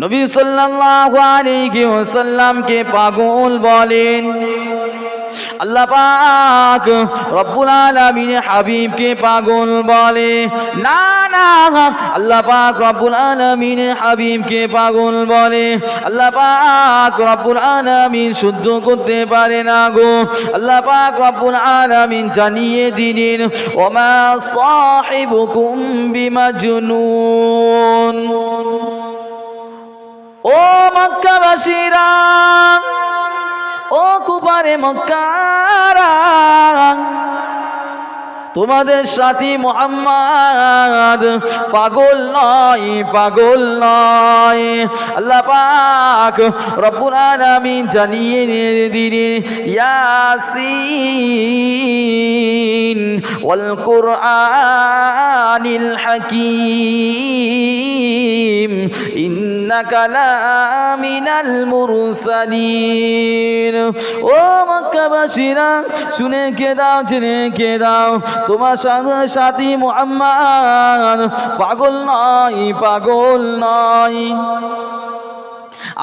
নবী সাল্লাল্লাহু আলাইহি ওয়াসাল্লামকে পাগল বলেন, আল্লাহ পাক রব্বুল আলামিন হাবিবকে পাগল বলে না না, আল্লাহ পাক রব্বুল আলামিন হাবিবকে পাগল বলে। আল্লাহ পাক রব্বুল আলামিন সহ্য করতে পারে না গো। আল্লাহ পাক রব্বুল আলামিন জানিয়ে দিলেন, ওমা সাহিবুকুম বিমাজনুন। ও মক্কাবাসীরা, ও কুফারে মক্কারা, তোমাদের সাথী মুহাম্মদ পাগল নয়, পাগল নয়। আল্লাহ পাক রব্বুল আলামিন জানিয়ে দিলেন, ইয়াসিন ওয়াল কুরআনিল হাকীম ইন্নাকা লামিনাল মুরসালিন। ও মক্কাবাসীরা, শুনে কে দাও, জেনে কে দাও, তোমার সাথী মুহাম্মদ পাগল নয়, পাগল নয়।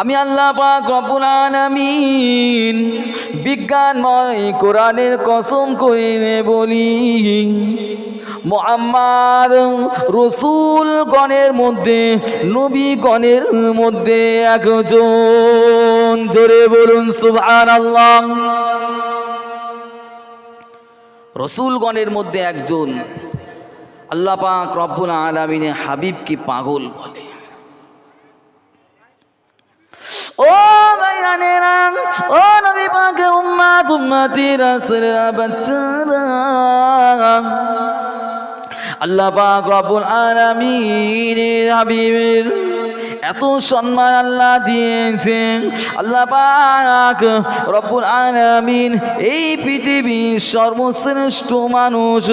আমি আল্লাহ পাক রব্বুল আলামিন বিজ্ঞানময় কোরআনের কসম করে বলি, মুহাম্মদ রাসূলগণের মধ্যে, নবীগণের মধ্যে একজন। জোরে বলুন সুবহানাল্লাহ। রসুলগণের মধ্যে একজন। আল্লাহ পাক রব্বুল আলামিন হাবিবকে পাগল বলে। ও ভাইয়ানেরা, ও নবী পাকের উম্মত, উম্মতিরা, ছেলেরা, বাচ্চারা, আল্লাহ পাক রব্বুল আলামিনের হাবিবের এত সম্মান আল্লাহ দিয়েছেন। আল্লাহ পাক রব্বুল আলামিন এই পৃথিবীর সর্বশ্রেষ্ঠ মানুষ,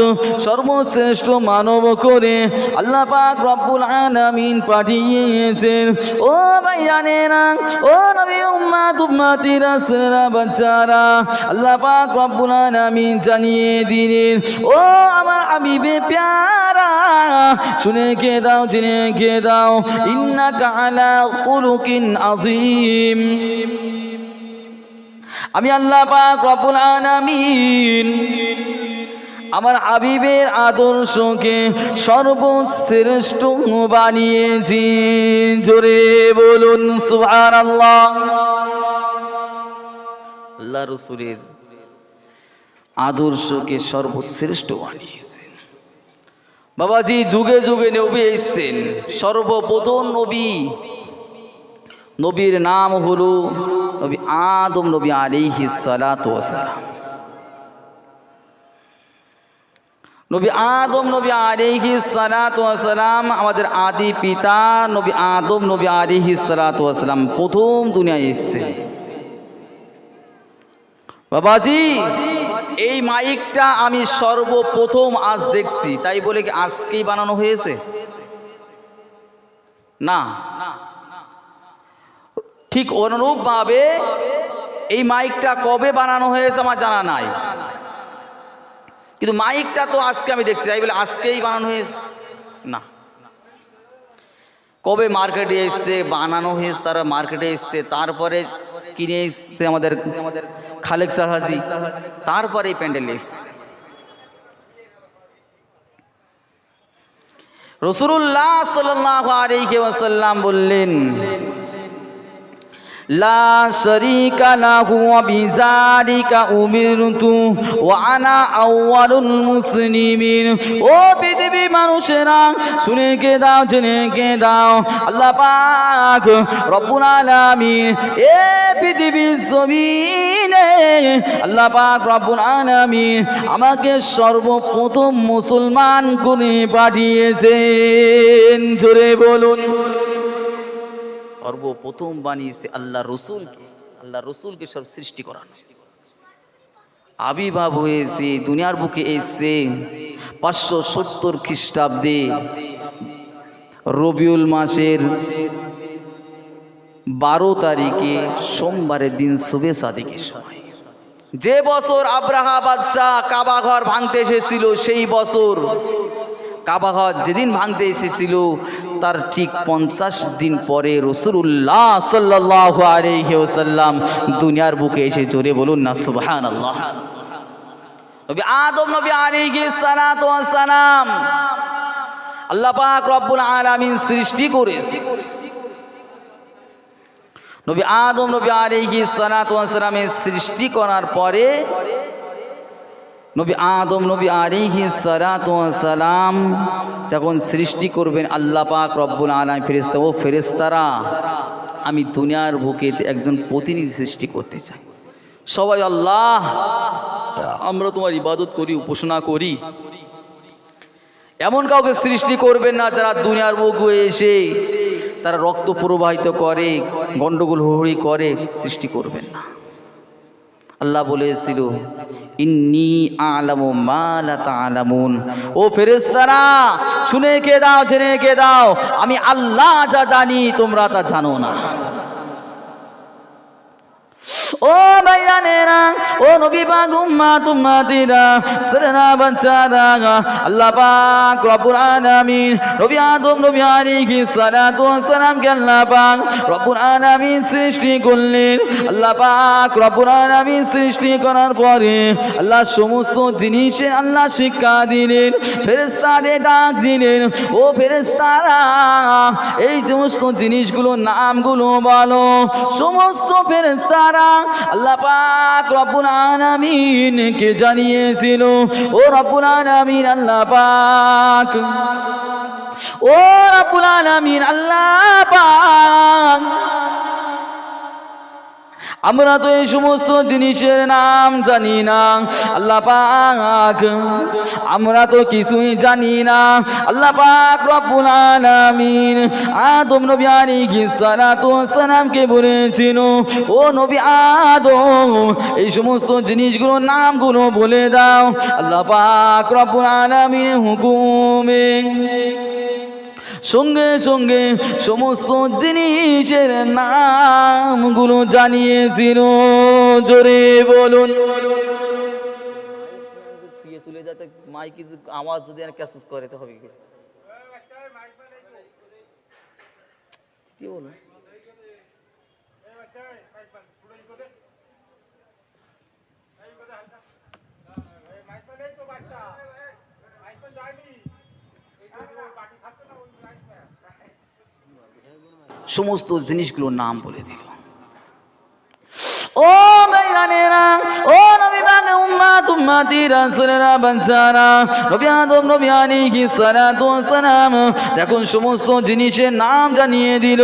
সর্বশ্রেষ্ঠ মানব করে আল্লাহ পাক রব্বুল আলামিন পাঠিয়েছেন। ও ভাইয়ানেরা, ও নবী উম্মত, উম্মতিরা, ছেলেরা, বাচ্চারা, আল্লাহ পাক রব্বুল আলামিন জানিয়ে দিলেন, ও আমার হাবিবে প্যারা, শুনে কে দাও, জেনে কে দাও, ইন্নাকা আলা খুলুকিন আযীম। আমি আল্লাহ পাক রব্বুল আলামিন আমার হাবিবের আদর্শকে সর্বশ্রেষ্ঠ বানিয়েছি। জোরে বলুন সুবহানাল্লাহ। আল্লাহ রাসূলের আদর্শকে সর্বশ্রেষ্ঠ বানিয়েছে। বাবাজি, যুগে যুগে নবী এসেছেন। সর্বপ্রথম নবীর নাম হলো নবী আদম নবী আলাইহিস সালাতু ওয়াস সালাম। নবী আদম নবী আলাইহিস সালাতু ওয়াস সালাম আমাদের আদি পিতা নবী আদম নবী আলাইহিস সালাতু ওয়াস সালাম প্রথম দুনিয়ায় এসেছেন। বাবাজি, এই মাইকটা আমি সর্বপ্রথম আজ দেখছি, তাই বলে কি আজকেই বানানো হয়েছে? না, ঠিক অনুরূপভাবে এই মাইকটা কবে বানানো হয়েছে আমার জানা নাই, কিন্তু মাইকটা তো আজকে আমি দেখছি, তাই বলে আজকেই বানানো হয়েছে না। কবে মার্কেটে এসছে, বানানো হয়েছে, তারা মার্কেটে এসছে, তারপরে কিনে এসছে আমাদের খালেক সাহাজি, তারপরে এই প্যান্ডেল এসছে। রাসূলুল্লাহ সাল্লাল্লাহু আলাইহি ওয়াসাল্লাম বললেন, লা শারীকা লাহু ওয়া বিযালিকা উমিরতু ওয়া আনা আউয়ালুল মুসলিমিন। ও পৃথিবী মানুষেরা, শুনে কে দাও, জেনে কে দাও, আল্লাহ পাক রব্বুল আলামিন এ পৃথিবীর জমিনে আল্লাহ পাক রব্বুল আলামিন আমাকে সর্বপ্রথম মুসলমান করে পাঠিয়েছেন। জোরে বলুন। সর্বপ্রথম বানিয়েছে আল্লাহ রসুলকে। আল্লাহ রসুলকে সব সৃষ্টি করানো, আবির্ভাব হয়েছে, দুনিয়ার বুকে এসছে 570 খ্রিস্টাব্দে রবিউল মাসের 12 তারিখে সোমবারের দিন শুভে সাদিকের সময়। যে বছর আব্রাহা বাদশাহ কাবা ঘর ভাঙতে এসেছিল, সেই বছর কাবা ঘর যেদিন ভাঙতে এসেছিল তার ঠিক 50 দিন পরে রাসূলুল্লাহ সাল্লাল্লাহু আলাইহি ওয়াসাল্লাম দুনিয়ার বুকে এসে জোরে বলুন না সুবহানাল্লাহ। নবী আদম নবী আলাইহিস সালাতু ওয়াস সালাম আল্লাহ পাক রব্বুল আলামিন সৃষ্টি করেছে। নবী আদম নবী আলাইহিস সালাতু ওয়াস সালামের সৃষ্টি করার পরে নবী আদম নবী আলাইহিস সালাতু ওয়াস সালাম যখন সৃষ্টি করবেন আল্লাহ পাক রব্বুল আলামিন ফেরেশতা ও ফেরেশতারা আমি দুনিয়ার বুকে একজন প্রতিনিধি সৃষ্টি করতে চাই। সবাই আল্লাহ আমরা তোমার ইবাদত করি উপাসনা করি, এমন কাউকে সৃষ্টি করবেন না যারা দুনিয়ার বুকে এসে তারা রক্ত প্রবাহিত করে গন্ডগোল হড়ি করে, সৃষ্টি করবেন না। আল্লাহ বলেছিল ইন্নী আ'লামু মা লা তা'লামুন, ও ফেরেশতারা শুনে কে দাও জেনে কে দাও, আমি আল্লাহ যা জানি তোমরা তা জানো না। ও ভাইরানেরা, ও নবী পাক উম্মাত উম্মাতিরা সরনা বাচ্চারা, আল্লাহ পাক রব্বুল আলামিন নবী আদম নবী আলাইহিস সালাতু ওয়াস সালাম কে আল্লাহ পাক রব্বুল আলামিন সৃষ্টি করলেন। আল্লাহ পাক রব্বুল আলামিন সৃষ্টি করার পরে আল্লাহ সমস্ত জিনিসের আল্লাহ শিক্ষা দিলেন, ফেরেশতাদের ডাক দিলেন, ও ফেরেশতারা এই সমস্ত জিনিসগুলোর নামগুলো বলো। সমস্ত ফেরেশতারা আল্লাহ পাক রব্বুল আলামিন কে জানিয়েছিল, ও রব্বুল আলামিন আল্লাহ পাক, ও রব্বুল আলামিন আল্লাহ পাক আমরা তো এই সমস্ত জিনিসের নাম জানি না আল্লাহ পাক, আমরা তো কিছুই জানি না। আল্লাহ পাক রব্বুল আলামিন আদম নবী আলাইহিস সালাতু ওয়াস সালামকে বলেছিল, ও নবী আদম এই সমস্ত জিনিসগুলোর নামগুলো বলে দাও। আল্লাহ পাক রব্বুল আলামিন হুকুমে সঙ্গে সঙ্গে সমস্ত জিনিসের নামগুলো জানিয়েছিল। জোরে বলুন। চলে যাতে মাইক আওয়াজ যদি ক্যাসেজ করে তো হবে কি বলুন। সমস্ত জিনিসগুলোর নাম বলে দিল। ও ভাইরানেরা, ও নবী পাক উম্মাত উম্মাতিরা সরনা বাচ্চারা, নবী আদম নবী আলাইহিস সালাতু ওয়াস সালাম দেখুন সমস্ত জিনিসের নাম জানিয়ে দিল।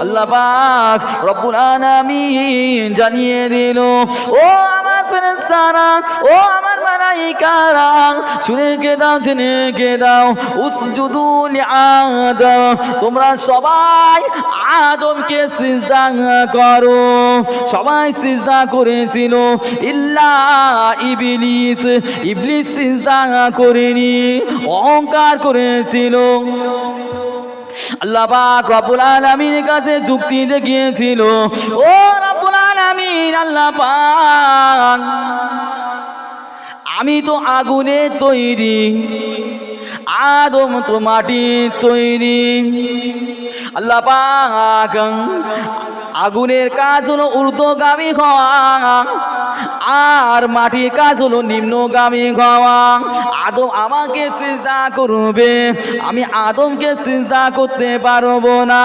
আল্লাহ পাক রব্বুল আলামিন জানিয়ে দিল, ও আমার ফেরেশতারা, ও আমার মালাইকারা শুনে কে দাও জেনে কে দাও, উসজুদু লিআদম তোমরা সবাই আদমকে সিজদা করো। সবাই সিজদা করেছিল ইল্লা ইবলিস, ইবলিস সিজদা করেনি, অহংকার করেছিল। আল্লাহ পাক রব্বুল আলামিনের কাছে যুক্তি দেখিয়েছিল, ও রব্বুল আলামিন আল্লাহ পাক আমি তো আগুনের তৈরি, আদম তো মাটির তৈরি। আল্লাহ পাক আগুনের কাজ হলো ঊর্ধ্বগামী হওয়া আর মাটির কাজ হলো নিম্নগামী হওয়া। আদম আমাকে সিজদা করবে, আমি আদমকে সিজদা করতে পারবো না।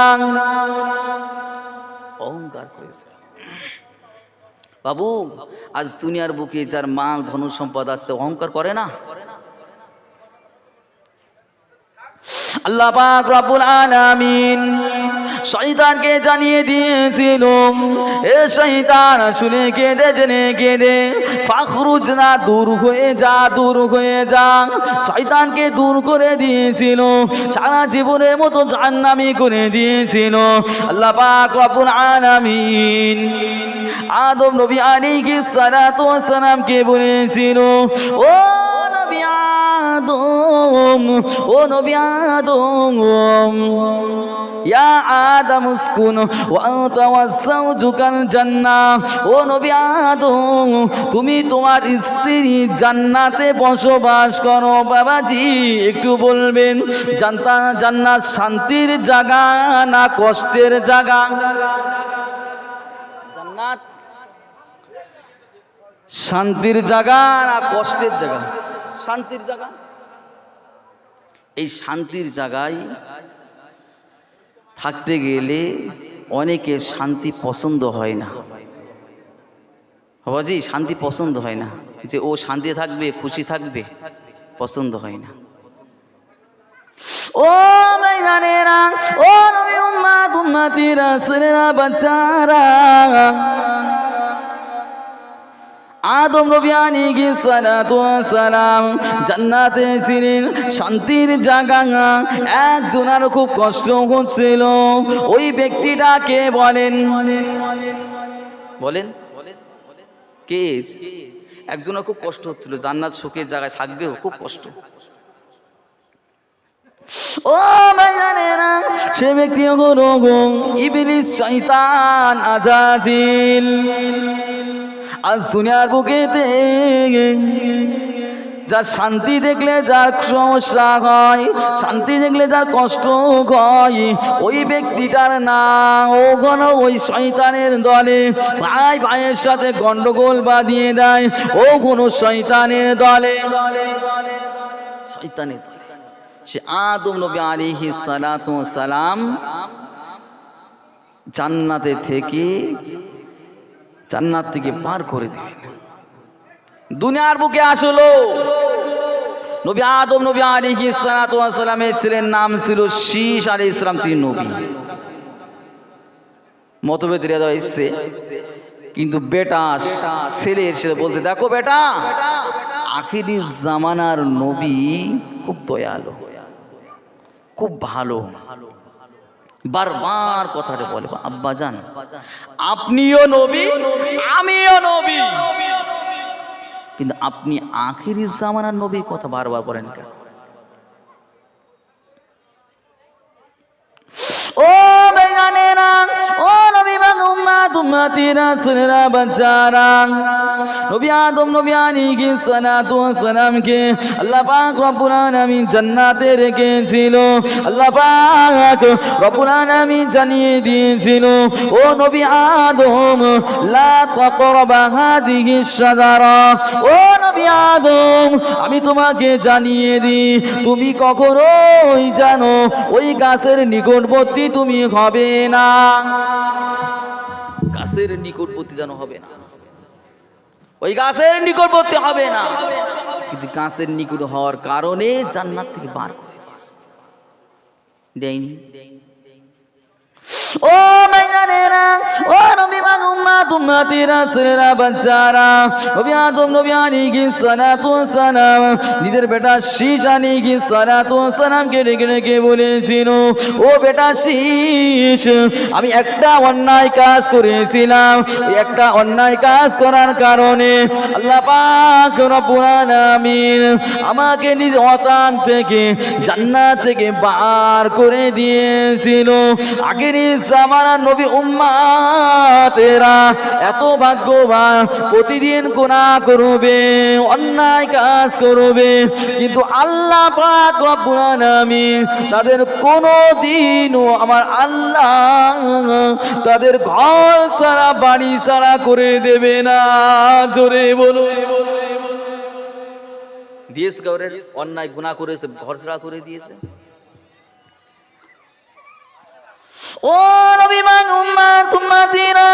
অহংকার করেছে বাবু। আজ দুনিয়ার বুকে যার মাল ধন সম্পদ আসতে অহংকার করে না। আল্লাহ পাক রব্বুল আলামিন শয়তানকে জানিয়ে দিয়েছিল, এ শয়তান শুনে কেঁদে জেনে কেঁদে ফাখরুজ না, দূর হয়ে যা, দূর হয়ে যা। শয়তানকে দূর করে দিয়েছিল, সারা জীবনের মতো জাহান্নামী করে দিয়েছিল। আল্লাহ পাক রব্বুল আলামিন আদম নবী আলাইহিস সালাতু ওয়াস সালামকে বলেছিল, ও নবী আদম, ও নবী আদম, ইয়া আদম উসকুন ওয়া আনতা ওয়াজাওজুকাল জান্নাহ, ও নবী আদম তুমি তোমার স্ত্রী জান্নাতে বসবাস করো। বাবাজি একটু বলবেন জান্নাত শান্তির জায়গা না কষ্টের জায়গা? জান্নাত শান্তির জায়গা না কষ্টের জায়গা? শান্তির জায়গা। এই শান্তির জায়গায় থাকতে গেলে অনেকে শান্তি পছন্দ হয় না। বাবাজি শান্তি পছন্দ হয় না, যে ও শান্তি থাকবে খুশি থাকবে, পছন্দ হয় না। ও ভাইজানেরা, ও নবী উম্মত উম্মতিরা, ছেলেরা বাচ্চারা, আদম নবী আলাইহিস সালাতু ওয়াস সালাম জান্নাতে ছিলেন, শান্তির জায়গা। একজনের খুব কষ্ট হচ্ছিল, ওই ব্যক্তিটাকে বলেন বলেন কে? একজনের খুব কষ্ট হচ্ছিল, জান্নাত সুখের জায়গায় থাকবেও খুব কষ্ট। ও ভাইজানেরা, সে ব্যক্তি হলো ইবলিস, শয়তান, আজাজিল। আজ দুনিয়ার বুকেতে যার শান্তি দেখলে যার সমস্যা হয়, শান্তি দেখলে যার কষ্ট হয়, ওই ব্যক্তিটার নাম ওই শয়তানের দলে ভাই ভাইয়ের সাথে গন্ডগোল বাঁধিয়ে দেয়, ও কোন শয়তানের দলে, শয়তানের। সে আদম নবী আলাইহিস সালাতু ওয়াস সালাম জান্নাত থেকে পার করে দিলেন। দুনিয়ার বুকে আসলো নবী আদম নবী আলাইহিস সালাতু ওয়াস সালামের ছেলের নাম ছিল শীস আলাইহিস সালাম, তিনি নবী। মতভেদ দেওয়া হয়েছে, কিন্তু বেটা ছেলে এসে বলছে, দেখো বেটা, আখিরি জামানার নবী খুব দয়ালু, খুব ভালো। বারবার কথাটা বলে, আব্বা জান আপনিও নবী আমিও নবী, কিন্তু আপনি আখিরি জামানার নবীর কথা বারবার বলেন কেন? ও বেগানেরা, ও নবী উম্মত উম্মতিরা, ছেলেরা বাচ্চারা, নবী আদম নবী আলাইহিস সালাতু ওয়াস সালামকে আল্লাহ পাক রব্বুল আলামিন জান্নাতে রেখেছিল। আল্লাহ পাক রব্বুল আলামিন জানিয়ে দিয়েছিল, ও নবী আদম লা তাকরাবা হাদিহিস শাজারা, ও নবী আদম আমি তোমাকে জানিয়ে দিই, তুমি কখনোই জানো ওই গাছের নিকটবর্তী তুমি হবে না। গাছের নিকটবর্তী যেন হবে না, ওই গাছের নিকটবর্তী হবে না। কিন্তু গাছের নিকট হওয়ার কারণে জান্নাত থেকে বার করে দিয়েছে, দেয়নি। ও মাইনানেরা, ও নবী উম্মত উম্মতিরা, ছেলেরা বাচ্চারা, নবী আদম নবী আলাইহিস সালাতু ওয়াস সালাম নিজের বেটা শীস আলাইহিস সালাতু ওয়াস সালামকে ডেকে ডেকে বলেছিল, ও বেটা শীস, আমি একটা অন্যায় কাজ করেছিলাম, ওই একটা অন্যায় কাজ করার কারণে আল্লাহ পাক রব্বুল আলামিন আমাকে নিজ ওয়াতান থেকে জান্নাত থেকে বার করে দিয়েছিল। আগের জামানার নবী উম্মতেরা এত ভাগ্যবান, প্রতিদিন গুনাহ করবে, অন্যায় কাজ করবে, কিন্তু আল্লাহ পাক রব্বুল আলামিন তাদের কোনদিনও আমার আল্লাহ তাদের ঘর সারা বাড়ি সারা করে দেবে না। জোরে বলো, দিয়েছে গৌরের অন্যায় গুনাহ করেছে, ঘর ছাড়া করে দিয়েছে। ও নবী উম্মত উম্মতিরা,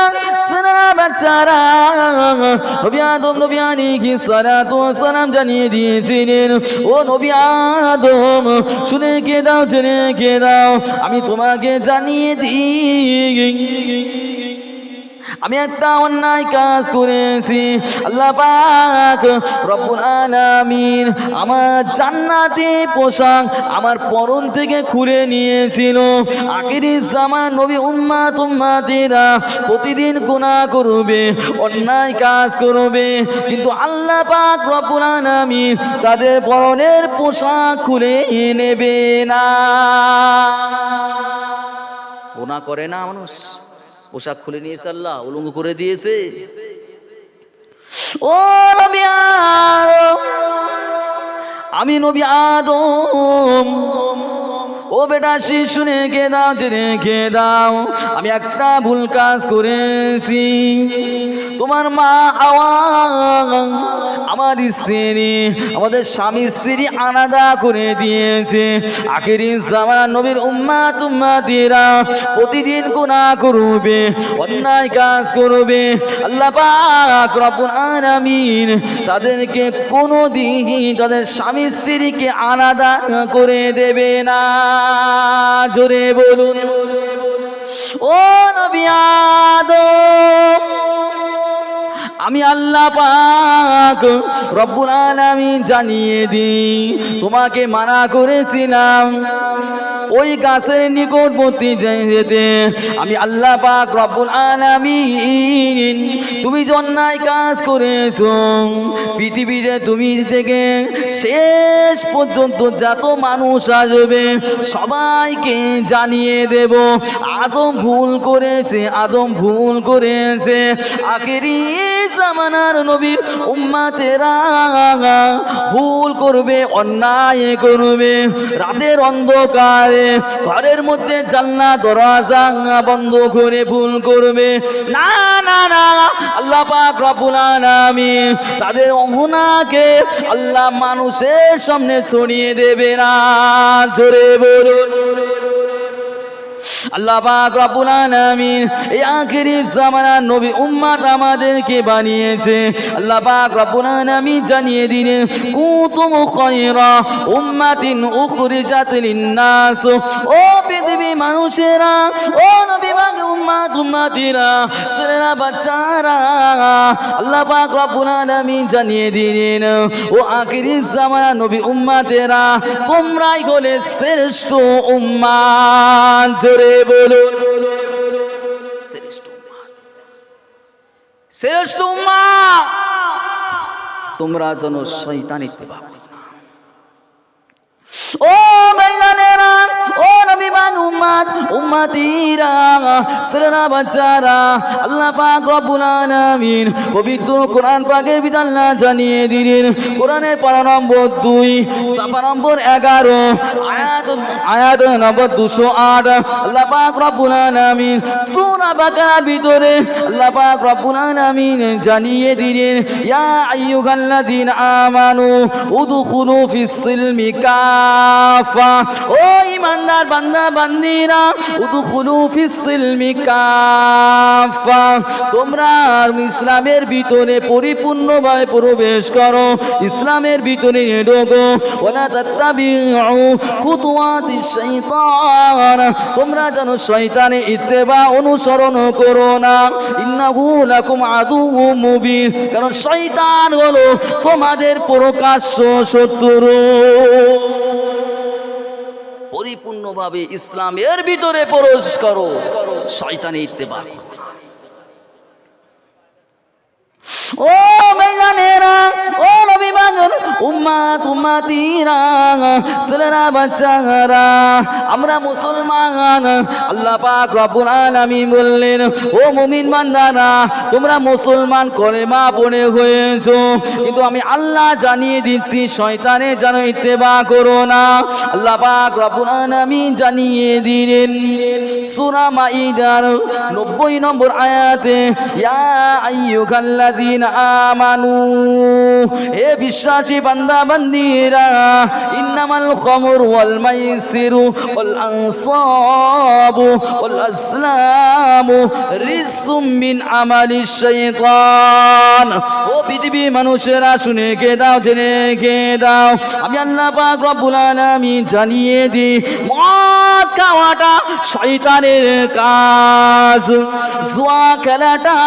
ছেলেরা বাচ্চারা, নবী আদম নবী আলাইহিস সালাতু ওয়াস সালাম জানিয়ে দিয়েছিলেন, ও নবী আদম শুনে কে দাও, জেনে কে দাও, আমি তোমাকে জানিয়ে দিই, আমি একটা অন্যায় কাজ করেছি, আল্লাহ পাক রব্বুল আলামিন আমার জান্নাতি পোশাক আমার পরন থেকে খুলে নিয়েছিল। আখিরি জামান নবী উম্মাতিরা প্রতিদিন গুনাহ করবে, অন্যায় কাজ করবে, কিন্তু আল্লাহ পাক রব্বুল আলামিন তাদের পরনের পোশাক খুলে নেবে না। গুনাহ করে না মানুষ, পোশাক খুলে নিয়েছে, আল্লাহ উলঙ্গ করে দিয়েছে। ও নবী আদম, আমি নবী আদম, ও বেটা শিশু রেখে দাও, রেখে দাও, আমি একটা ভুল কাজ করেছি। তোমার মা হাওয়া আমার স্ত্রী, আমাদের স্বামী স্ত্রী আলাদা করে দিয়েছে। আখিরি জামান নবীর উম্মাতিরা প্রতিদিন গুনাহ করবে, অন্যায় কাজ করবে, আল্লাহ পাক রব্বুল আলামিন তাদেরকে কোনোদিন তাদের স্বামী স্ত্রীকে আলাদা করে দেবে না। জোরে বলুন, ও নবী আদম, আমি আল্লাহ পাক রব্বুল আলামিন জানিয়ে দিই, তোমাকে মানা করেছিলাম ওই গাছের নিকটবর্তী যেতে। আমি আল্লাহ পাক রব্বুল আলামিন তুমি অন্যায় কাজ করেছো, পৃথিবীতে তুমি থেকে শেষ পর্যন্ত যত মানুষ আসবে সবাইকে জানিয়ে দেব আদম ভুল করেছে, আদম ভুল করেছে। আখেরি জামানার নবীর উম্মাতেরা ভুল করবে, অন্যায় করবে, রাতের অন্ধকারে ঘরের মধ্যে জানলা দরজা বন্ধ করে ভুল করবে। না না না, আল্লাহ পাক রব্বুল আলামিন তাদের গুনাহকে আল্লাহ মানুষের সামনে ছড়িয়ে দেবে না। জোরে বলুন, আল্লাহ পাক রব্বুল আলামিন এই আখিরি জামানার নবী উম্মত আমাদেরকে বানিয়েছে। আল্লাহ পাক রব্বুল আলামিন জানিয়ে দিলেন কুনতুম খায়রা উম্মাতিন উখরিজাত লিন-নাস, ও পৃথিবী মানুষেরা, ও নবী পাক উম্মাতিরা, ছেলেরা বাচ্চারা, আল্লাহ পাক রব্বুল আলামিন জানিয়ে দিলেন ও আখিরি জামানার নবী উম্মতেরা তোমরাই হলে শ্রেষ্ঠ উম্মাত। জোরে বলুন, শ্রেষ্ঠ উম্মাত। তোমরা যেন শয়তান ইত্তেবা করো না। ও বেঈমানেরা, ও নবী পাক উম্মতিরা, ছেলেরা বাচ্চারা, আল্লাহ পাক রব্বুল আলামিন পবিত্র কোরআন পাকের বিধান জানিয়ে দিলেন। কোরআনের পারা নম্বর 2 সাফা নম্বর 11 আয়াত নম্বর 208। আল্লাহ পাক রব্বুল আলামিন সূরা বাকারার ভিতরে আল্লাহ পাক রব্বুল আলামিন জানিয়ে দিলেন ইয়া আইয়ুহাল্লাযীনা আমানু উদখুলু ফিস সিলমি কাফা, ও ঈমানদার বান্দা বান্দীরা, উদখুলু ফিস সিলমি কাফা, তোমরা ইসলামের ভিতরে পরিপূর্ণভাবে প্রবেশ করো, ইসলামের ভিতরে ঢোকো। ওয়ালা তাত্তাবিউ খুতুওয়াতিশ শাইতান, তোমরা যেন শয়তানের ইত্তেবা অনুসরণ করো না। ইন্নাহু লাকুম আদুউম মুবিন, কারণ শয়তান হলো তোমাদের প্রকাশ্য শত্রু। পরিপূর্ণভাবে ইসলামের ভিতরে প্রবেশ করো, শয়তানের ইত্তেবা। ও বেঈমানেরা, ও নবী পাকের উম্মতিরা, ছেলেরা বাচ্চারা, আমরা মুসলমান। আল্লাহ পাক রব্বুল আলামিন বললেন ও মুমিন বান্দারা তোমরা মুসলমান কলেমা পড়ে হয়েছো, কিন্তু আমি আল্লাহ জানিয়ে দিচ্ছি শয়তানের যেন ইত্তেবা করো না। আল্লাহ পাক রব্বুল আলামিন জানিয়ে দিলেন সূরা মাইদার 90 নম্বর আয়াতে ইয়া আইয়ুহাল্লাযীনা আমানু, হে বিশ্ব বিশ্বাসী বান্দা বান্দিরা ইন্নামাল খামরু ওয়াল মাইসিরু ওয়াল আনসাবু ওয়াল আসলামু রিজসুম মিন আমালিশ শাইতান। ও পৃথিবীর মানুষেরা শুনে কে দাও, জেনে কে দাও, আমি আল্লাহ পাক রব্বুল আলামিন জানিয়ে দিই মদ খাওয়াটা শয়তানের কাজ, জুয়া খেলাটা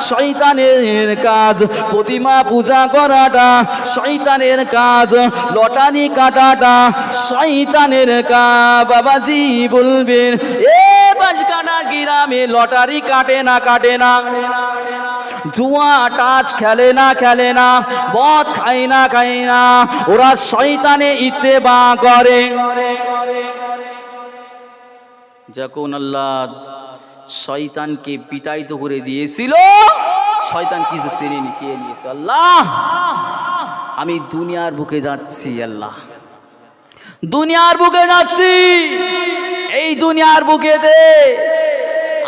শয়তানের কাজ, প্রতিমা পূজা করাটা শয়তানের কাজ, লটারি কাটাটা শয়তানের কাজ। বাবাজি বলবেন এ বাজকানা গ্রামে লটারি কাটে না, কাটে না, জুয়া টাচ খেলে না, খেলে না, মদ খায় না, খায় না, ওরা শয়তানে ইত্তেবা করে। যখন আল্লাহ শয়তানকে বিতাড়িত করে দিয়েছিল, শয়তান কিছু শ্রেণী নিয়ে নিয়েছে। আল্লাহ আমি দুনিয়ার বুকে যাচ্ছি, আল্লাহ দুনিয়ার বুকে যাচ্ছি, এই দুনিয়ার বুকে দে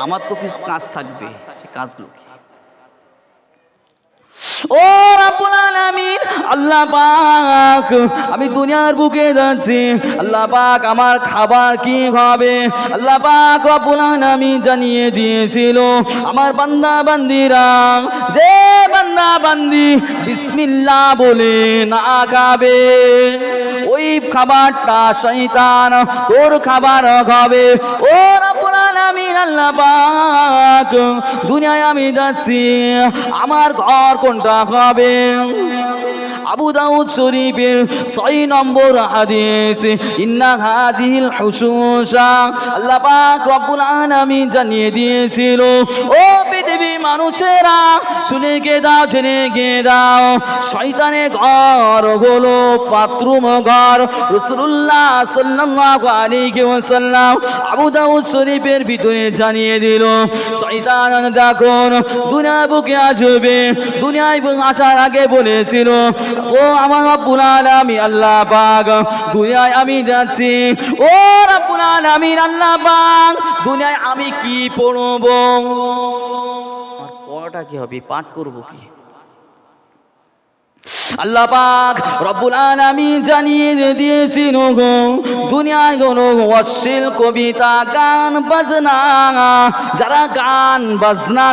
আমার তো কিছু কাজ থাকবে, সে কাজগুলো ও রব্বুল আলামিন আল্লাহ পাক আমি দুনিয়ার বুকে যাচ্ছি, আল্লাহ পাক আমার খাবার কি হবে আল্লাহ পাক রব্বুল আলামিন জানিয়ে দিয়েছিল আমার বান্দা বান্দিরা যে বান্দা বান্দি বিসমিল্লাহ বলে না খাবে ওই খাবারটা শয়তান তোর খাবার হবে। ও রব্বুল আলামিন আল্লাহ পাক দুনিয়ায় আমি যাচ্ছি, আমার ঘর কোনটা হবে? আবু দাউদ শরীফের 6 নম্বর হাদিস, ইন্না হাদিহিল হুসুসা আল্লাহ পাক রব্বুল আলামিন জানিয়ে দিয়েছিল ও পৃথিবীর মানুষেরা শুনে গে দাও, জেনে গে দাও, শয়তানের ঘর হলো বাথরুম ঘর। রাসূলুল্লাহ সাল্লাল্লাহু আলাইহি ওয়াসাল্লাম আবু দাউদ শরীফের ভিতরে জানিয়ে দিল শয়তান যখন দুনিয়া বুকে আসবে, দুনিয়ায় আসার আগে বলেছিল ও আমার রব্বুল আলামিন আল্লাহ পাক দুনিয়ায় আমি যাচ্ছি, ও রব্বুল আলামিন আল্লাহ পাক দুনিয়ায় আমি কি পড়ব, আর পড়াটা কি হবে, পাঠ করব কি? আল্লাহ পাক রব্বুল আলামিন জানিয়ে দিয়েছিল গো দুনিয়ায় কোনো অশ্লীল কবিতা গান বাজনা, যারা গান বাজনা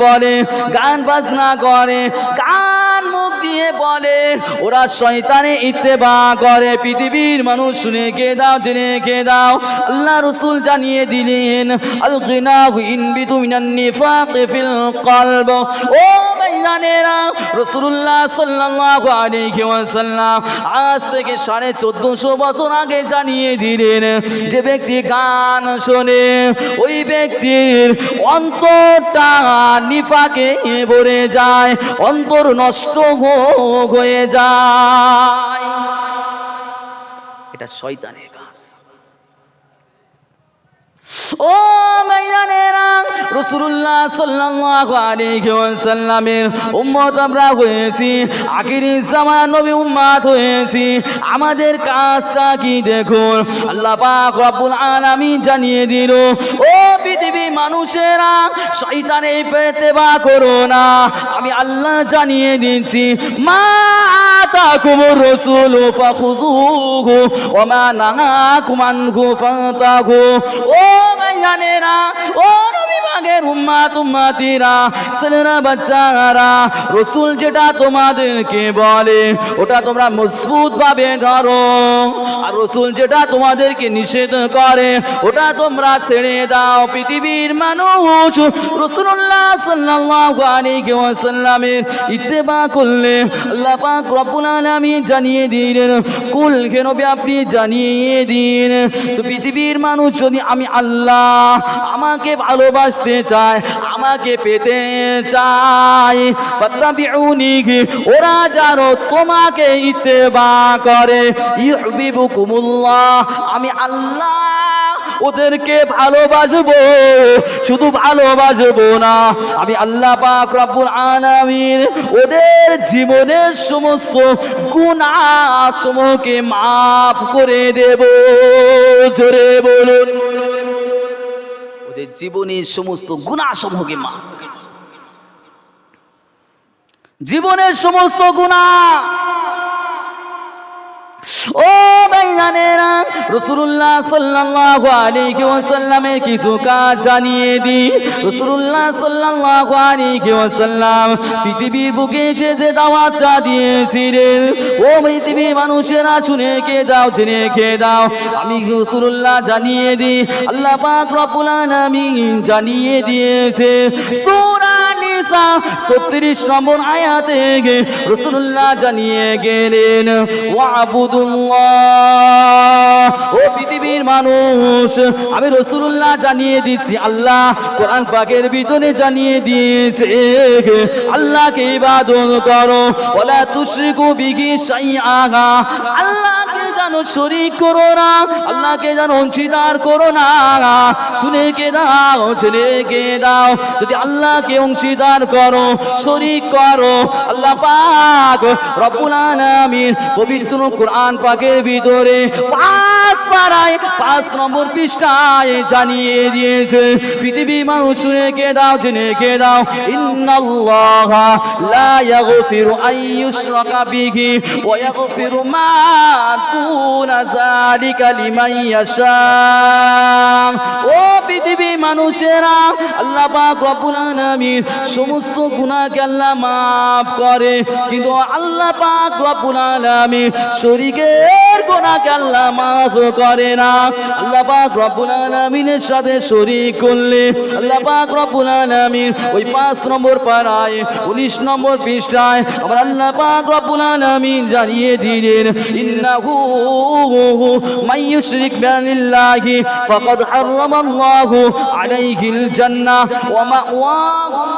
বলে, গান বাজনা করে, গান মুখ দিয়ে বলে, ওরা শয়তানে ইত্তেবা করে। পৃথিবীর মানুষ শুনে কে দাও, জেনে কে দাও, আল্লাহ রাসূল জানিয়ে দিলেন আল গিনাহু ইনবিতু মিনান নিফাকি ফিল কলব। ও ভাইজানেরা রাসূলুল্লাহ সাল্লাল্লাহু আলাইহি ওয়াসাল্লাম আজ থেকে 1450 বছর আগে জানিয়ে দিলেন যে ব্যক্তি গান শোনে ওই ব্যক্তির অন্তরটা নিফাকে ভরে যায়, অন্তর নষ্ট হয়ে যায়, এটা শয়তানের কাজ। ও ভাইজানেরা রাসূলুল্লাহ সাল্লাল্লাহু আলাইহি ওয়াসাল্লামের উম্মত আমরা হয়েছি, আখিরি জামানার নবী উম্মত হয়েছি, আমাদের কাজটা কি দেখুন। আল্লাহ পাক রব্বুল আলামিন জানিয়ে দিল ও পৃথিবীর মানুষেরা শয়তানে ইত্তেবা করো না, আমি আল্লাহ জানিয়ে দিচ্ছি মা আতাকুমুর রাসূলু ফাখুযুহু ওয়া মা নাহাকুম আনহু ফান্তাহু। ও ভাইজানেরা, ও নবী পাকের উম্মত উম্মতিরা, ছেলেরা বাচ্চারা, রাসূল যেটা তোমাদেরকে বলে ওটা তোমরা মজবুত ভাবে ধরো, আর রাসূল যেটা তোমাদেরকে নিষেধ করে ওটা তোমরা ছেড়ে দাও। পৃথিবীর মানুষ রাসূলুল্লাহ সাল্লাল্লাহু আলাইহি ওয়াসাল্লামের ইত্তেবা করলে আল্লাহ পাক রব্বুল আলামিন জানিয়ে দিলেন কুল হে নবী আপনি জানিয়ে দিন তো পৃথিবীর মানুষ যদি আমি আল্লাহ আমাকে ভালোবাসতে চায়, আমাকে পেতে চায়, ফাত্তাবিউনি ওরা যারা তোমাকে ইত্তেবা করে ইউহিব্বুকুমুল্লাহ আমি আল্লাহ ওদেরকে ভালোবাসবো, শুধু ভালোবাসবো না আমি আল্লাহ পাক রব্বুল আলামিন ওদের জীবনের সমস্ত গুনাহসমূহকে মাফ করে দেব। জোরে বলুন, ওদের জীবনের সমস্ত গুনাহসমূহকে মাফ, জীবনের সমস্ত গুনাহ ও ভাইজানেরা, রাসূলুল্লাহ সাল্লাল্লাহু আলাইহি ওয়াসাল্লামের কিছু কাজ জানিয়ে দিই। রাসূলুল্লাহ সাল্লাল্লাহু আলাইহি ওয়াসাল্লাম পৃথিবীর বুকে এসে যে দাওয়াতটা দিয়েছিলেন, ও পৃথিবীর মানুষেরা শুনে কে দাও, জেনে কে দাও, আমি রাসূলুল্লাহ জানিয়ে দিই, আল্লাহ পাক রব্বুল আলামিন জানিয়ে দিয়েছে। সূরা নিসা 36 নম্বর আয়াতে রাসূলুল্লাহ জানিয়ে গেলেন, ওয়াবুদুল্লাহ। ও পৃথিবীর মানুষ, আমি রাসূলুল্লাহ জানিয়ে দিচ্ছি, আল্লাহ কোরআন পাকের ভিতরে জানিয়ে দিয়েছে, আল্লাহকে ইবাদত করো, ওয়ালা তুশরিকু বিহি শাইআ, আল্লাহকে জানো শরীক করো না, আল্লাহকে জানো অংশীদার করো না। শুনে কে দাও, জেনে কে দাও, যদি আল্লাহকে অংশীদার করো, শরীক করো, আল্লাহ পাক রব্বুল আলামিন পবিত্র কোরআন পাকের ভিতরে 5 নম্বর পৃষ্ঠায় জানিয়ে দিয়েছে। পৃথিবী মানুষ শুনে কে দাও, জেনে কে দাও, ইন্নাল্লাহা লা ইয়াগফিরু আন ইউশরাকা বিহি ওয়া ইয়াগফিরু মা দুনা যালিকা লিমান ইয়াশা। ও পৃথিবী মানুষেরা, আল্লাহ পাক রব্বুল আলামিন সমস্ত গুনাহকে আল্লাহ maaf করে, কিন্তু আল্লাহ পাক রব্বুল আলামিন শরীকের গুনাহকে আল্লাহ maaf করে না। আল্লাহ পাক রব্বুল আলামিনের সাথে শরীক করলে আল্লাহ পাক রব্বুল আলামিন ওই 5 নম্বর পারায় 19 নম্বর পৃষ্ঠায় আমার আল্লাহ পাক রব্বুল আলামিন জানিয়ে দিলেন, ইন্নাহু মান ইউশরিক বিল্লাহি ফাকাদ হারামাল্লাহু আলাইহিল জান্নাহ ওয়া মাওয়াহুন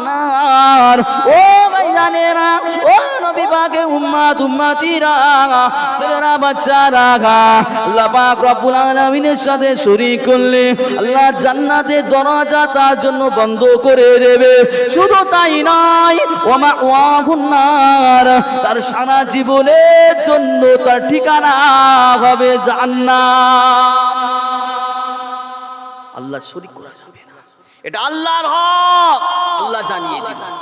নার। ও ভাইজানেরা, ও নবী পাকের উম্মত উম্মতিরা, ছেলেরা বাচ্চারা, আল্লাহ পাক রব্বুল আলামিনের সাথে শরীক করলে আল্লাহর জান্নাতের দরজা তার জন্য বন্ধ করে দেবে। শুধু তাই নয়, ওয়া মাওয়াহুন নার, তার সারা জীবনের জন্য তার ঠিকানা হবে জান্নাত। আল্লাহ শরীক করা যাবে না, এটা আল্লাহর হক, আল্লাহ জানিয়ে দিবেন।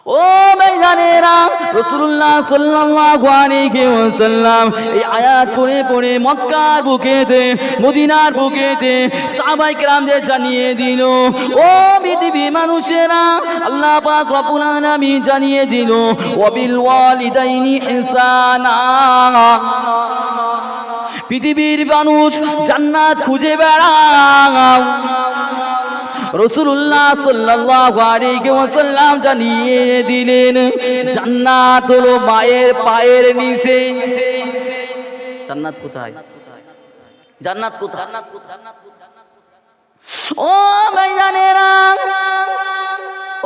ও ভাইজানেরা, রাসূলুল্লাহ সাল্লাল্লাহু আলাইহি ওয়াসাল্লাম এই আয়াত পড়ে পড়ে মক্কার বুকেতে, মদিনার বুকেতে সাহাবায়ে কেরামদের জানিয়ে দিল, ও পৃথিবী মানুষেরা, আল্লাহ পাক রব্বুল আলামিন জানিয়ে দিল, ওয়াবিল ওয়ালিদাইনি ইহসানা। পৃথিবীর মানুষ জান্নাত খুঁজে বেড়াও, রাসূলুল্লাহ সাল্লাল্লাহু আলাইহি ওয়াসাল্লাম জানিয়ে দিলেন, জান্নাত হলো মায়ের পায়ের নিচে। জান্নাত কোথায়? জান্নাত কোথায়? ও ভাইজানেরা,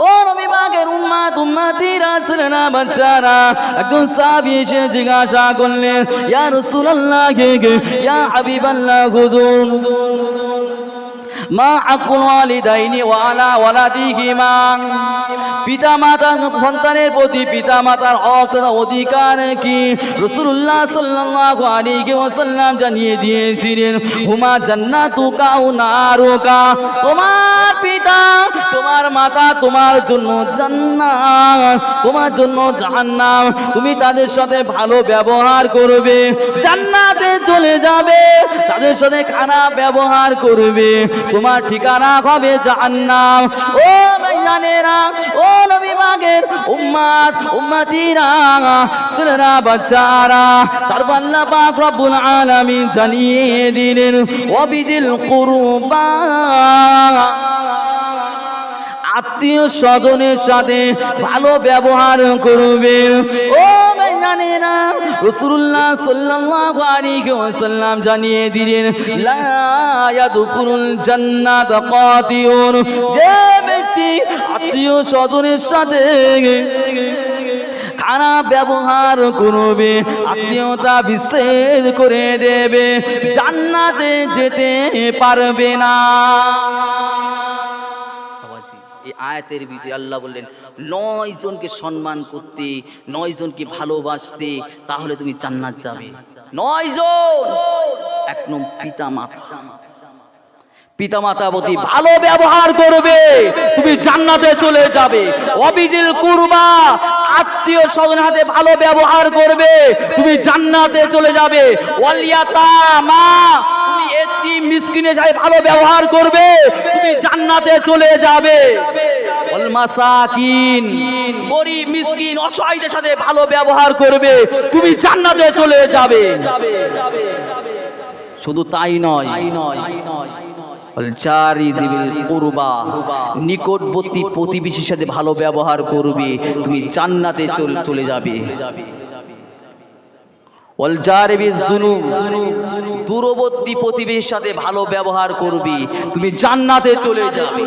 ও নবী পাকের উম্মত উম্মতিরা, ছেলেরা বাচ্চারা, একজন সাহাবী এসে জিজ্ঞাসা করলেন, ইয়া রাসূলুল্লাহ, ইয়া হাবিবাল্লাহ, হুজুর, মা আকুল ওয়ালিদাইনি ওয়া আলা ওয়ালাদিহিমা, পিতা মাতার সন্তানের প্রতি পিতা মাতার হক অধিকার কি? রাসূলুল্লাহ সাল্লাল্লাহু আলাইহি ওয়াসাল্লাম জানিয়ে দিয়েছিলেন, হুমা জান্নাতুকা ওয়া নারুকা, তোমার পিতা তোমার মাতা তোমার জন্য জান্নাত, তোমার জন্য জাহান্নাম। তুমি তাদের সাথে ভালো ব্যবহার করবে, জান্নাতে চলে যাবে, তাদের সাথে খারাপ ব্যবহার করবে, তোমার ঠিকানা হবে জাহান্নাম। ও ভাইজানেরা, ও নবী পাকের উম্মত উম্মতিরা, ছেলেরা বাচ্চারা, তারপর আল্লাহ পাক রব্বুল আলামিন জানিয়ে দিলেন, ওয়াবিদিল কুরবা, আত্মীয় স্বজনের সাথে ভালো ব্যবহার করবে। ও ভাইজানেরা, রাসূলুল্লাহ সাল্লাল্লাহু আলাইহি ওয়াসাল্লাম জানিয়ে দিলেন, লা ইয়াদখুলুল জান্নাত কাতিউন, যে ব্যক্তি আত্মীয় স্বজনের সাথে খারাপ ব্যবহার করবে, আত্মীয়তা বিচ্ছেদ করে দেবে, জান্নাতে যেতে পারবে না। এই আয়াতের ভিতরে আল্লাহ বললেন, 9 জনকে সম্মান করতে, 9 জনকে ভালোবাসতে, তাহলে তুমি জান্নাত যাবে। 9 জন, 1 নম্বর পিতা মাতা। পিতামাতা প্রতি ভালো ব্যবহার করবে, তুমি জান্নাতে চলে যাবে। অবিজিল কুরবা, আত্মীয় স্বজনের সাথে ভালো ব্যবহার করবে, তুমি জান্নাতে চলে যাবে। ওয়ালিয়াতামা, তুমি এতিম মিসকিনের সাথে ভালো ব্যবহার করবে, তুমি জান্নাতে চলে যাবে। ওয়াল মাসাকিন, গরীব মিসকিন অসহায়দের সাথে ভালো ব্যবহার করবে, তুমি জান্নাতে চলে যাবে। শুধু তাই নয়, নিকটবর্তী প্রতিবেশীর সাথে ভালো ব্যবহার করবে, তুমি জান্নাতে চলে যাবে। দূরবর্তী প্রতিবেশীর সাথে ভালো ব্যবহার করবে, তুমি জান্নাতে চলে যাবে।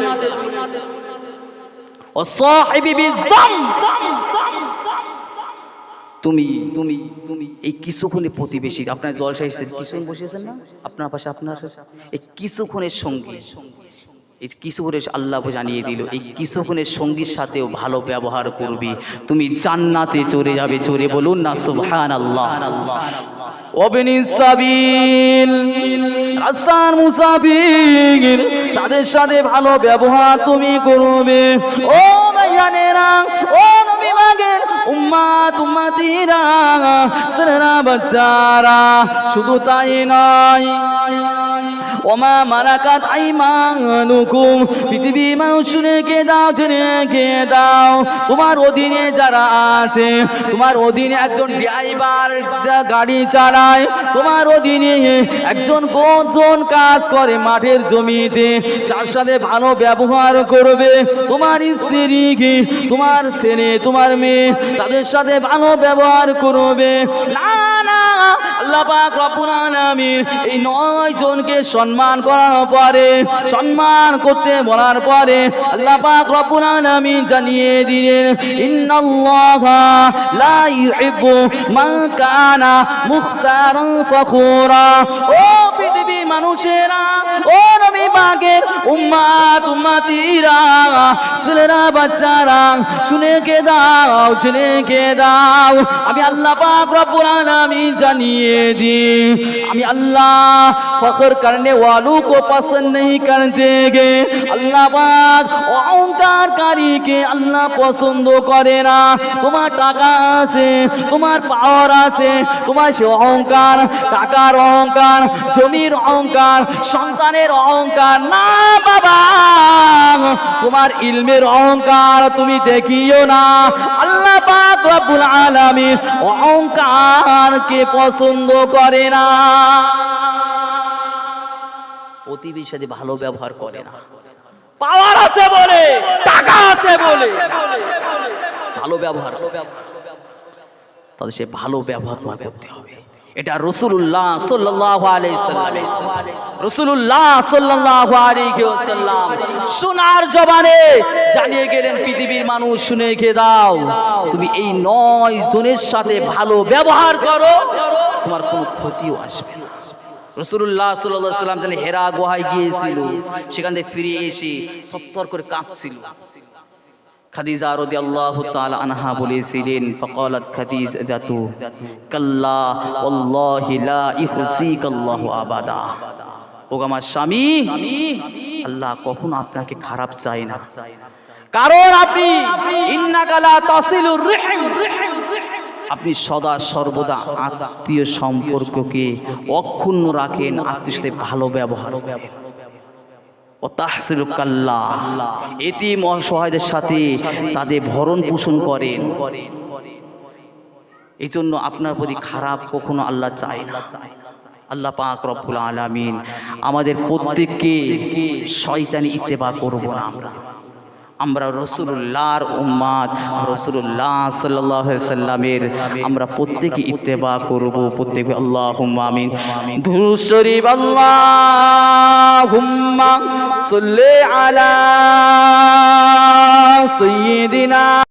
তুমি তুমি তুমি এই কিছুক্ষণের প্রতিবেশী, আপনার জলসায় কিছুক্ষণ বসেছেন না আপনার পাশে, আপনার এই কিছুক্ষণের সঙ্গী, এই কিছুক্ষণের আল্লাহ জানিয়ে দিল, এই কিছুক্ষণের সঙ্গীর সাথেও ভালো ব্যবহার করবি, তুমি জান্নাতে চলে যাবে। চলে বলুন না সুবহানাল্লাহ। ওয়াবিনিস সাবিল, রাস্তার মুসাফির, তাদের সাথে ভালো ব্যবহার তুমি করবে। ও ভাইয়ানেরা, ও নবী মাগের উম্মাত উম্মাতিরা, ছেলেরা বাচ্চারা, শুধু তাই নয়, ওমা মালাকাত আইমানুকুম, পৃথিবী মানুষ রেখে দাও, রেখে দাও, তোমার অধীনে যারা আছে, তোমার অধীনে একজন ড্রাইভার যা গাড়ি চালায়, তোমার অধীনে একজন কোজন কাজ করে মাঠের জমিতে, যার সাথে ভালো ব্যবহার করবে, তোমার স্ত্রীকে, তোমার ছেলে, তোমার মেয়ে, তাদের সাথে ভালো ব্যবহার করবে। না না, আল্লাহ পাক রব্বুল আলামিন এই 9 জনকে সম্মান করার পরে, সম্মান করতে বলার পরে আল্লাহ পাক রব্বুল আলামিন জানিয়ে দিলেন, ইন্নাল্লাহা লা ইউহিব্বু মান কানা মুখতারান ফখুরা। ও পৃথিবী মানুষেরা, ও নবী পাকের উম্মাত উম্মাতিরা, ছেলেরা বাচ্চারা, শুনে কে দাও, শুনে কে দাও, আমি আল্লাহ পাক রব্বুল আলামিন জানিয়ে দিই, আমি আল্লাহ ফখর करने वालों को पसंद नहीं करते गे। अल्लाह पाक অহংকারকারীকে আল্লাহ পছন্দ করে না। তোমার টাকা আছে, তোমার পাওয়ার আছে, তোমার সে অহংকার, টাকার অহংকার, জমির অহংকার, সন্তানের অহংকার না বাবা, তোমার ইলমের অহংকার তুমি দেখিও না। আল্লাহ পাক রব্বুল আলামিন অহংকারকে পছন্দ করে না। প্রতিবেশীর সাথে ভালো ব্যবহার করে না, পাওয়ার আছে বলে, টাকা আছে বলে ভালো ব্যবহার, তাদের সে ভালো ব্যবহার করতে হবে। এটা রাসূলুল্লাহ সাল্লাল্লাহু আলাইহি ওয়াসাল্লাম, রাসূলুল্লাহ সাল্লাল্লাহু আলাইহি ওয়াসাল্লাম সোনার জবানে জানিয়ে গেলেন, পৃথিবীর মানুষ শুনে রেখে দাও, তুমি এই 9 জনের সাথে ভালো ব্যবহার করো, তোমার কোনো ক্ষতিও আসবে না। রাসূলুল্লাহ সাল্লাল্লাহু আলাইহি ওয়াসাল্লাম যখন হেরা গুহায় গিয়েছিল, সেখান থেকে ফিরে এসে থরথর করে কাঁপছিল। খাদিজা রাদিয়াল্লাহু তাআলা আনহা বলেছিলেন, ফাকালাত খাদিজাতু কাল্লা ওয়াল্লাহি লা ইউহসিকাল্লাহু আবাদা, ও আমার স্বামী, আল্লাহ কখনো আপনাকে খারাপ চায় না, কারণ আপনি ইন্নাকা লা তাসিলুর রহিম, আপনি সদা সর্বদা আত্মীয় সম্পর্ককে অক্ষুণ্ণ রাখেন, আত্মীয়ের সাথে ভালো ব্যবহার, ও তাহসিলু কাল্লা, এতিম অসহায়দের সাথে তাদের ভরণ পোষণ করেন। এই জন্য আপনার প্রতি খারাপ কখনো আল্লাহ চায় না। আল্লাহ পাক রব্বুল আলামিন আমাদের প্রত্যেককে শয়তানি ইত্তেবা করব না। আমরা রাসূলুল্লাহর উম্মাত, রাসূলুল্লাহ সাল্লাল্লাহু আলাইহি সাল্লামের আমরা প্রত্যেকে ইত্তেবা করব, প্রত্যেকে। আল্লাহুম্মা আমিন। দুরূদ শরীফ। আল্লাহুম্মা সাল্লি আলা সাইয়্যিদিনা